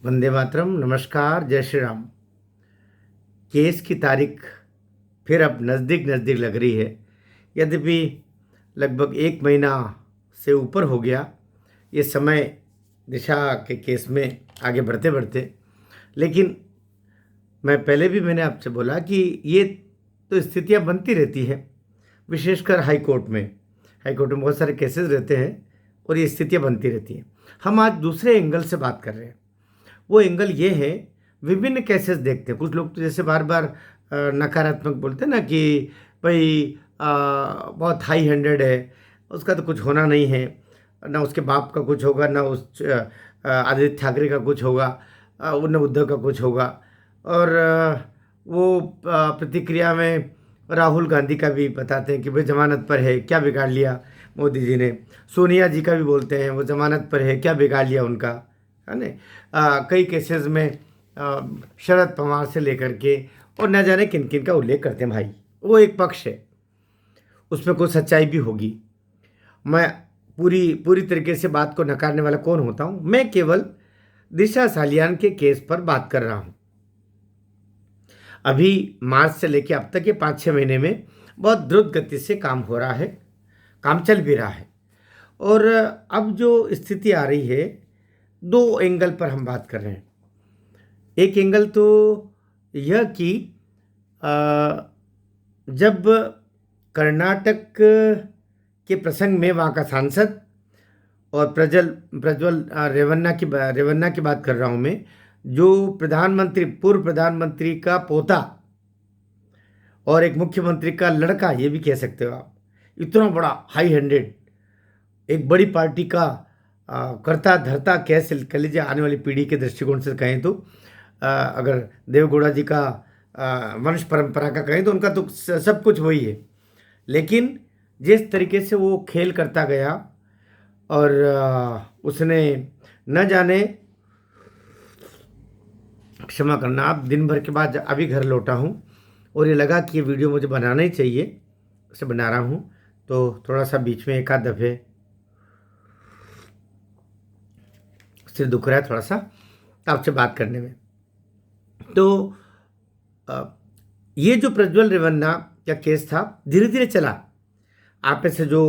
वंदे मातरम। नमस्कार, जय श्री राम। केस की तारीख फिर अब नज़दीक नज़दीक लग रही है। यद्यपि लगभग 1 महीना से ऊपर हो गया ये समय दिशा के केस में आगे बढ़ते बढ़ते, लेकिन मैंने आपसे बोला कि ये तो स्थितियां बनती रहती हैं, विशेषकर हाई कोर्ट में। हाई कोर्ट में बहुत सारे केसेस रहते हैं और ये स्थितियां बनती रहती हैं। हम आज दूसरे एंगल से बात कर रहे हैं। वो एंगल ये है, विभिन्न केसेस देखते हैं। कुछ लोग तो जैसे बार बार नकारात्मक बोलते हैं ना कि भाई बहुत हाई हैंडेड है, उसका तो कुछ होना नहीं है, ना उसके बाप का कुछ होगा, ना उस आदित्य ठाकरे का कुछ होगा, न उद्धव का कुछ होगा। और वो प्रतिक्रिया में राहुल गांधी का भी बताते हैं कि भाई जमानत पर है, क्या बिगाड़ लिया मोदी जी ने। सोनिया जी का भी बोलते हैं वो जमानत पर है, क्या बिगाड़ लिया उनका, है ना। कई केसेस में शरद पवार से लेकर के और न जाने किन किन का उल्लेख करते हैं। भाई वो एक पक्ष है, उसमें कोई सच्चाई भी होगी। मैं पूरी पूरी तरीके से बात को नकारने वाला कौन होता हूँ? मैं केवल दिशा सालियान के केस पर बात कर रहा हूँ। अभी मार्च से लेकर अब तक ये 5-6 महीने में बहुत द्रुत गति से काम हो रहा है, काम चल भी रहा है। और अब जो स्थिति आ रही है, दो एंगल पर हम बात कर रहे हैं। एक एंगल तो यह कि जब कर्नाटक के प्रसंग में वहाँ का सांसद और प्रज्वल रेवन्ना की बात कर रहा हूँ मैं, जो पूर्व प्रधानमंत्री का पोता और एक मुख्यमंत्री का लड़का, ये भी कह सकते हो आप, इतना बड़ा हाई हैंडेड एक बड़ी पार्टी का करता धरता कैसे कह लीजिए, आने वाली पीढ़ी के दृष्टिकोण से कहें तो अगर देवगौड़ा जी का वंश परंपरा का कहें तो उनका तो सब कुछ वही है। लेकिन जिस तरीके से वो खेल करता गया और उसने न जाने, क्षमा करना आप, दिन भर के बाद अभी घर लौटा हूँ और ये लगा कि ये वीडियो मुझे बनाना ही चाहिए, उसे बना रहा हूँ। तो थोड़ा सा बीच में एक आध दफ़े सिर दुख रहा है थोड़ा सा आपसे बात करने में। तो अ, ये जो प्रज्वल रेवन्ना का केस था, धीरे धीरे चला। आप में से जो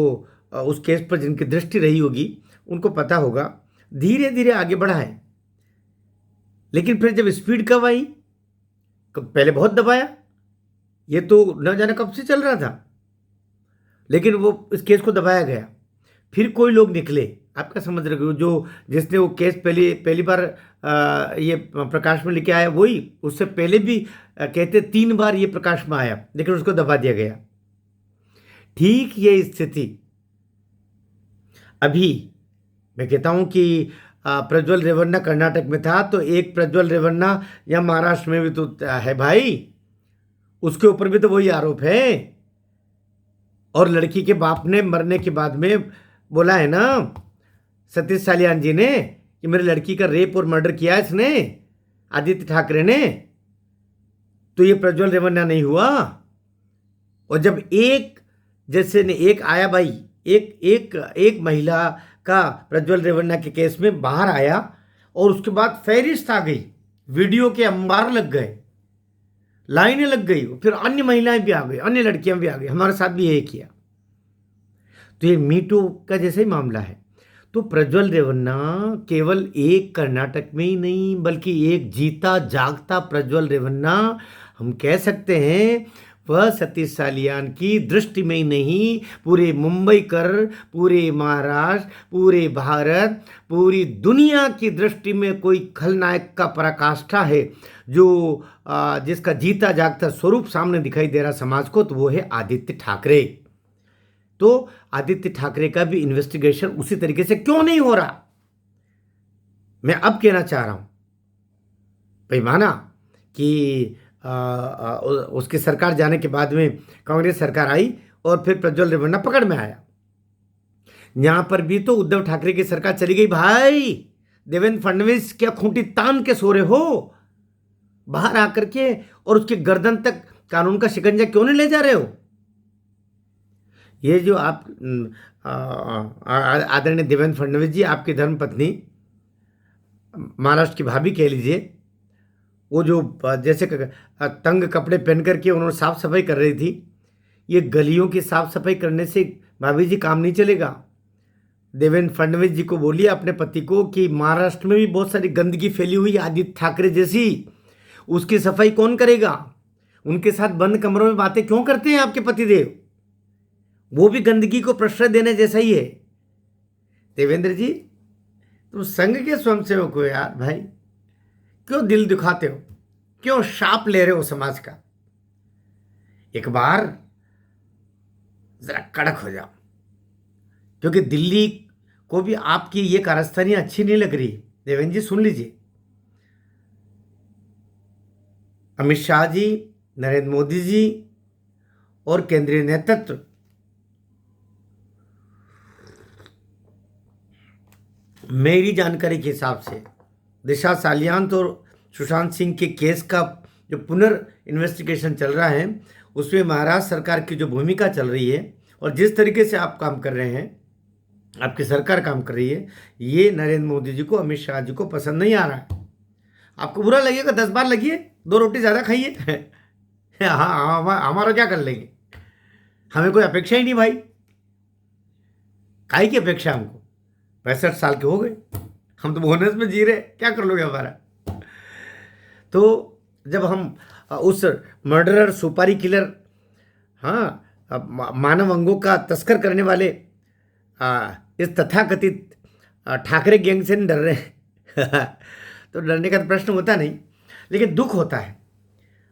उस केस पर जिनकी दृष्टि रही होगी उनको पता होगा, धीरे धीरे आगे बढ़ा है। लेकिन फिर जब स्पीड कब आई, पहले बहुत दबाया, ये तो न जाने कब से चल रहा था, लेकिन वो इस केस को दबाया गया। फिर कोई लोग निकले, आपका समझ रहे हो, जो जिसने वो केस पहली पहली बार ये प्रकाश में लेके आया, वही उससे पहले भी कहते 3 बार ये प्रकाश में आया, लेकिन उसको दबा दिया गया। ठीक ये स्थिति अभी मैं कहता हूं कि प्रज्वल रेवन्ना कर्नाटक में था, तो एक प्रज्वल रेवन्ना या महाराष्ट्र में भी तो है भाई, उसके ऊपर भी तो वही आरोप है। और लड़की के बाप ने मरने के बाद में बोला है ना, सतीश सालियान जी ने, कि मेरी लड़की का रेप और मर्डर किया इसने, आदित्य ठाकरे ने। तो ये प्रज्वल रेवन्ना नहीं हुआ। और जब एक जैसे ने एक आया भाई, एक एक एक महिला का प्रज्वल रेवन्ना के केस में बाहर आया और उसके बाद फहरिस्त आ गई, वीडियो के अंबार लग गए, लाइनें लग गई, फिर अन्य महिलाएं भी आ गई, अन्य लड़कियां भी आ गई, हमारे साथ भी यही किया। तो ये मीटू का जैसा ही मामला है। तो प्रज्वल रेवन्ना केवल एक कर्नाटक में ही नहीं, बल्कि एक जीता जागता प्रज्वल रेवन्ना हम कह सकते हैं। वह सतीश सालियान की दृष्टि में ही नहीं, पूरे मुंबई कर, पूरे महाराष्ट्र, पूरे भारत, पूरी दुनिया की दृष्टि में कोई खलनायक का पराकाष्ठा है, जो जिसका जीता जागता स्वरूप सामने दिखाई दे रहा समाज को, तो वो है आदित्य ठाकरे। तो आदित्य ठाकरे का भी इन्वेस्टिगेशन उसी तरीके से क्यों नहीं हो रहा? मैं अब कहना चाह रहा हूं, भाई माना कि उसकी सरकार जाने के बाद में कांग्रेस सरकार आई और फिर प्रज्वल रेवन्ना पकड़ में आया। यहां पर भी तो उद्धव ठाकरे की सरकार चली गई भाई। देवेंद्र फडणवीस क्या खूंटी तान के सो रहे हो बाहर आकर के, और उसके गर्दन तक कानून का शिकंजा क्यों नहीं ले जा रहे हो? ये जो आप आदरणीय देवेंद्र फडणवीस जी, आपकी धर्मपत्नी महाराष्ट्र की भाभी कह लीजिए, वो जो जैसे तंग कपड़े पहन करके उन्होंने साफ सफाई कर रही थी। ये गलियों की साफ सफाई करने से भाभी जी काम नहीं चलेगा। देवेंद्र फडणवीस जी को बोलिए अपने पति को कि महाराष्ट्र में भी बहुत सारी गंदगी फैली हुई है आदित्य ठाकरे जैसी, उसकी सफाई कौन करेगा? उनके साथ बंद कमरों में बातें क्यों करते हैं आपके पतिदेव? वो भी गंदगी को प्रश्रय देने जैसा ही है। देवेंद्र जी, तुम संघ के स्वयंसेवक हो यार भाई, क्यों दिल दुखाते हो? क्यों शाप ले रहे हो समाज का? एक बार जरा कड़क हो जाओ, क्योंकि दिल्ली को भी आपकी ये कारस्तानी अच्छी नहीं लग रही। देवेंद्र जी सुन लीजिए, अमित शाह जी, नरेंद्र मोदी जी और केंद्रीय नेतृत्व मेरी जानकारी के हिसाब से दिशा सालियान और सुशांत सिंह के केस का जो इन्वेस्टिगेशन चल रहा है, उसमें महाराष्ट्र सरकार की जो भूमिका चल रही है और जिस तरीके से आप काम कर रहे हैं, आपकी सरकार काम कर रही है, ये नरेंद्र मोदी जी को, अमित शाह जी को पसंद नहीं आ रहा है। आपको बुरा लगेगा, 10 बार लगिए, 2 रोटी ज़्यादा खाइए। हाँ, हमारा क्या कर लेंगे? हमें कोई अपेक्षा ही नहीं भाई। काहे की अपेक्षा हमको? 65 साल के हो गए, हम तो बोनस में जी रहे, क्या कर लोगे हमारा? तो जब हम उस मर्डरर, सुपारी किलर, हाँ, मानव अंगों का तस्कर करने वाले इस तथाकथित ठाकरे गैंग से नहीं डर रहे हैं। तो डरने का तो प्रश्न होता नहीं, लेकिन दुख होता है,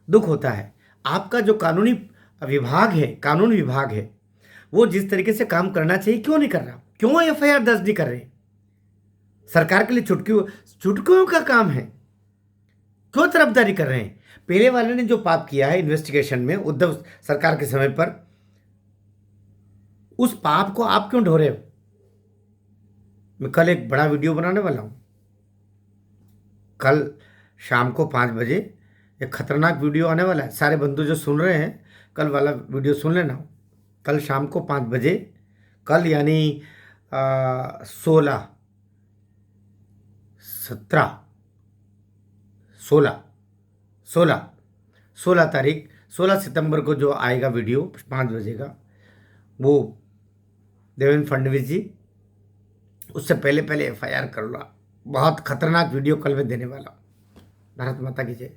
दुख होता है। आपका जो कानूनी विभाग है, कानून विभाग है, वो जिस तरीके से काम करना चाहिए क्यों नहीं कर रहा? क्यों एफआईआर दर्ज नहीं कर रहे? सरकार के लिए चुटकियों का काम है, क्यों तरफदारी कर रहे हैं? पहले वाले ने जो पाप किया है इन्वेस्टिगेशन में उद्धव सरकार के समय पर, उस पाप को आप क्यों ढो रहे हो? मैं कल एक बड़ा वीडियो बनाने वाला हूं। कल शाम को 5 बजे एक खतरनाक वीडियो आने वाला है। सारे बंधु जो सुन रहे हैं, कल वाला वीडियो सुन लेना। कल शाम को 5 बजे, कल यानी 16, 17, 16 तारीख, 16 सितंबर को जो आएगा वीडियो 5 बजे का, वो देवेंद्र फडणवीस जी, उससे पहले एफआईआर कर लो। बहुत खतरनाक वीडियो कल मैं देने वाला हूँ। भारत माता की जय।